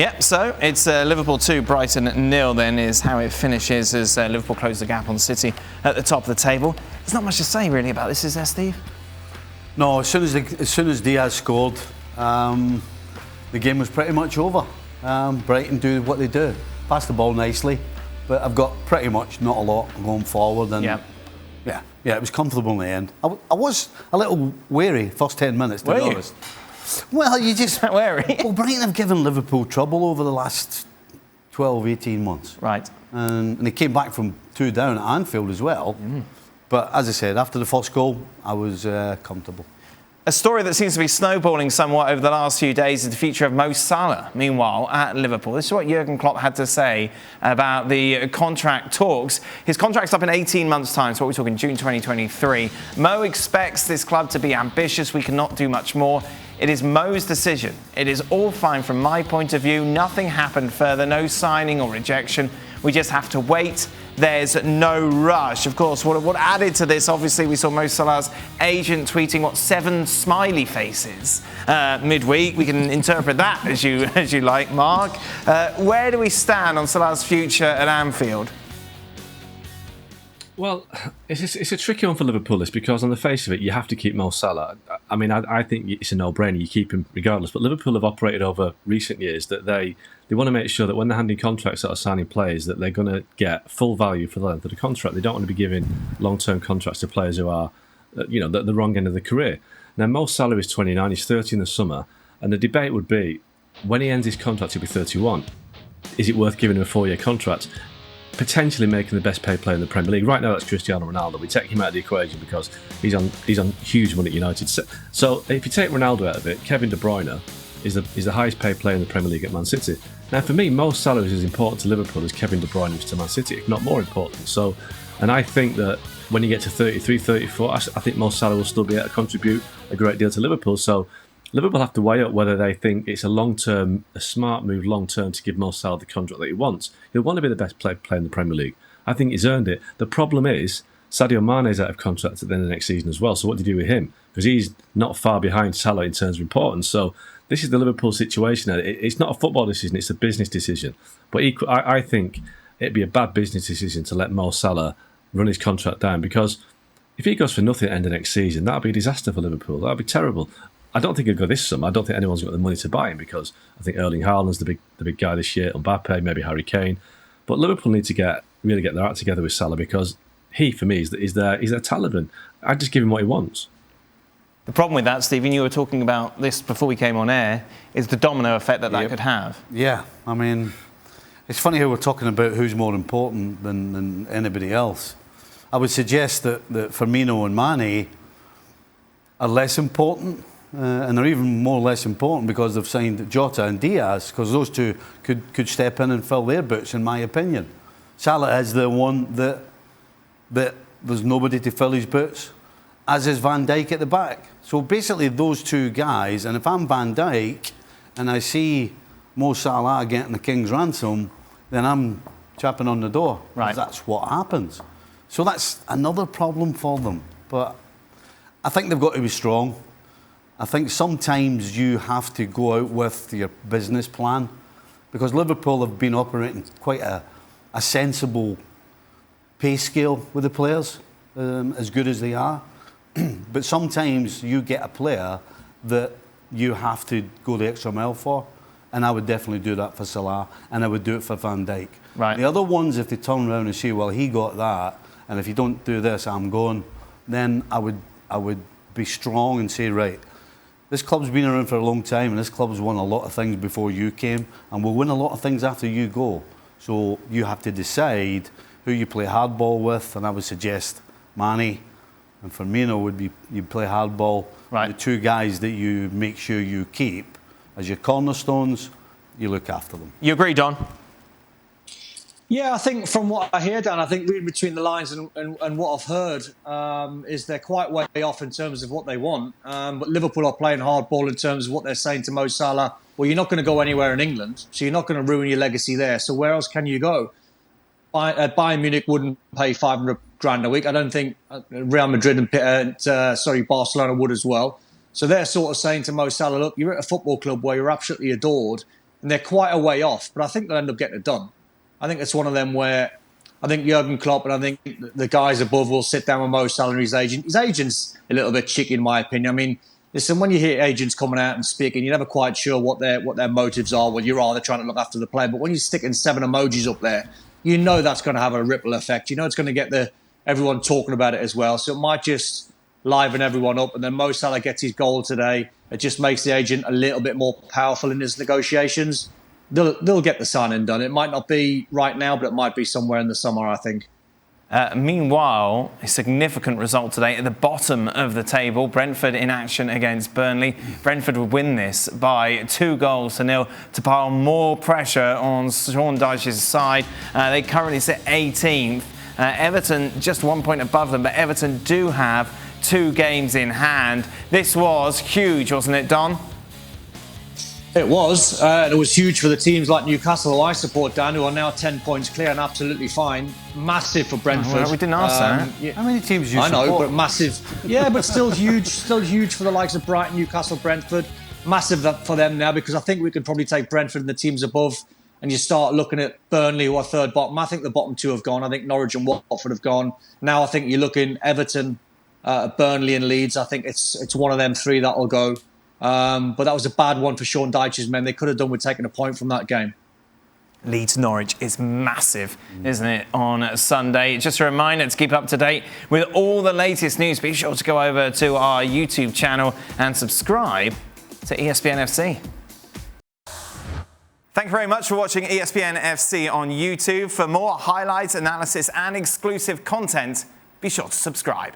Yep, so it's Liverpool 2, Brighton 0 then is how it finishes as Liverpool close the gap on City at the top of the table. There's not much to say really about this, is there, Steve? No, as soon as Diaz scored, the game was pretty much over. Brighton do what they do, pass the ball nicely, but I've got pretty much not a lot going forward. And yeah, it was comfortable in the end. I was a little wary first 10 minutes, to be honest. Well, you just... wary? Well, Brighton have given Liverpool trouble over the last 12, 18 months. Right. And they came back from 2 down at Anfield as well. But as I said, after the first goal, I was comfortable. A story that seems to be snowballing somewhat over the last few days is the future of Mo Salah, meanwhile, at Liverpool. This is what Jurgen Klopp had to say about the contract talks. His contract's up in 18 months' time, so what we're talking June 2023. Mo expects this club to be ambitious. We cannot do much more. It is Mo's decision. It is all fine from my point of view. Nothing happened further, no signing or rejection. We just have to wait. There's no rush. Of course, what added to this, obviously, we saw Mo Salah's agent tweeting, 7 smiley faces midweek. We can interpret that as you like, Mark. Where do we stand on Salah's future at Anfield? Well, it's a tricky one for Liverpool, this, because on the face of it, you have to keep Mo Salah. I mean, I think it's a no-brainer. You keep him regardless. But Liverpool have operated over recent years that they want to make sure that when they're handing contracts out or signing players, that they're going to get full value for the length of the contract. They don't want to be giving long-term contracts to players who are, the wrong end of the career. Now, Mo Salah is 29. He's 30 in the summer. And the debate would be, when he ends his contract, he'll be 31. Is it worth giving him a 4-year contract? Potentially making the best paid player in the Premier League. Right now, that's Cristiano Ronaldo. We take him out of the equation because he's on huge money at United. So if you take Ronaldo out of it, Kevin De Bruyne is the highest paid player in the Premier League at Man City. Now, for me, Mo Salah is as important to Liverpool as Kevin De Bruyne is to Man City, if not more important. So, and I think that when you get to 33, 34, I think Mo Salah will still be able to contribute a great deal to Liverpool. So Liverpool have to weigh up whether they think it's a smart move long-term to give Mo Salah the contract that he wants. He'll want to be the best player in the Premier League. I think he's earned it. The problem is, Sadio Mane is out of contract at the end of the next season as well. So what do you do with him? Because he's not far behind Salah in terms of importance. So this is the Liverpool situation. It's not a football decision, it's a business decision. But I think it'd be a bad business decision to let Mo Salah run his contract down, because if he goes for nothing at the end of next season, that'll be a disaster for Liverpool. That'll be terrible. I don't think he'll go this summer. I don't think anyone's got the money to buy him, because I think Erling Haaland's the big guy this year, Mbappe, maybe Harry Kane. But Liverpool need to really get their act together with Salah, because he, for me, is their talisman. I'd just give him what he wants. The problem with that, Stephen, you were talking about this before we came on air, is the domino effect that could have. Yeah, I mean, it's funny how we're talking about who's more important than anybody else. I would suggest that Firmino and Mane are less important. And they're even more or less important because they've signed Jota and Diaz, because those two could step in and fill their boots, in my opinion. Salah is the one that there's nobody to fill his boots, as is Van Dijk at the back. So basically those two guys, and if I'm Van Dijk and I see Mo Salah getting the king's ransom, then I'm chapping on the door. Right. That's what happens. So that's another problem for them. But I think they've got to be strong. I think sometimes you have to go out with your business plan, because Liverpool have been operating quite a sensible pay scale with the players, as good as they are. But sometimes you get a player that you have to go the extra mile for, and I would definitely do that for Salah, and I would do it for Van Dijk. Right. The other ones, if they turn around and say, well, he got that, and if you don't do this, I'm going, then I would be strong and say, right, this club's been around for a long time, and this club's won a lot of things before you came, and will win a lot of things after you go. So you have to decide who you play hardball with, and I would suggest Mane and Firmino would be, you play hardball. Right. The two guys that you make sure you keep as your cornerstones, you look after them. You agree, Don? Yeah, I think from what I hear, Dan, I think reading between the lines and what I've heard is they're quite way off in terms of what they want. But Liverpool are playing hardball in terms of what they're saying to Mo Salah. Well, you're not going to go anywhere in England, so you're not going to ruin your legacy there. So where else can you go? Bayern Munich wouldn't pay 500 grand a week. I don't think Real Madrid and Barcelona would as well. So they're sort of saying to Mo Salah, look, you're at a football club where you're absolutely adored. and they're quite a way off, but I think they'll end up getting it done. I think it's one of them where I think Jurgen Klopp and I think the guys above will sit down with Mo Salah and his agent. His agent's a little bit cheeky, in my opinion. I mean, listen, when you hear agents coming out and speaking, you're never quite sure what their motives are. Well, you're either trying to look after the player, but when you're sticking 7 emojis up there, you know that's going to have a ripple effect. You know it's going to get everyone talking about it as well. So it might just liven everyone up. And then Mo Salah gets his goal today. It just makes the agent a little bit more powerful in his negotiations. They'll get the signing done. It might not be right now, but it might be somewhere in the summer, I think. Meanwhile, a significant result today at the bottom of the table. Brentford in action against Burnley. Brentford would win this by 2-0 to pile more pressure on Sean Dyche's side. They currently sit 18th. Everton just 1 point above them, but Everton do have 2 games in hand. This was huge, wasn't it, Don? It was. And it was huge for the teams like Newcastle, who I support, Dan, who are now 10 points clear and absolutely fine. Massive for Brentford. Well, we didn't ask that. Yeah. How many teams do you I know, support? but massive. Yeah, but still huge. Still huge for the likes of Brighton, Newcastle, Brentford. Massive for them now, because I think we could probably take Brentford and the teams above, and you start looking at Burnley, who are third bottom. I think the bottom 2 have gone. I think Norwich and Watford have gone. Now I think you're looking Everton, Burnley and Leeds. I think it's one of them 3 that will go. But that was a bad one for Sean Dyche's men. They could have done with taking a point from that game. Leeds Norwich is massive, isn't it, on Sunday? Just a reminder to keep up to date with all the latest news. Be sure to go over to our YouTube channel and subscribe to ESPN FC. Thank you very much for watching ESPN FC on YouTube. For more highlights, analysis and exclusive content, be sure to subscribe.